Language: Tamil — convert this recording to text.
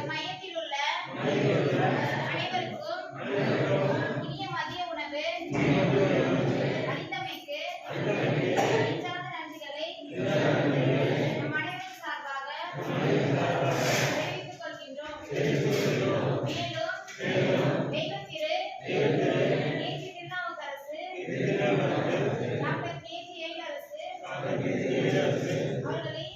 மையத்தில் உள்ள அனைவருக்கும் இனிய மதிய உணவு அளித்தமைக்கு நெஞ்சார்ந்த நன்றிகளை நம் அனைவரும் சார்பாக தெரிவித்துக் கொள்கின்றோம். மேலும் தெய்வத் திரு ஏஜி திருநாவுக்கரசு டாக்டர் கே.ஜி. எழிலரசு அவர்களை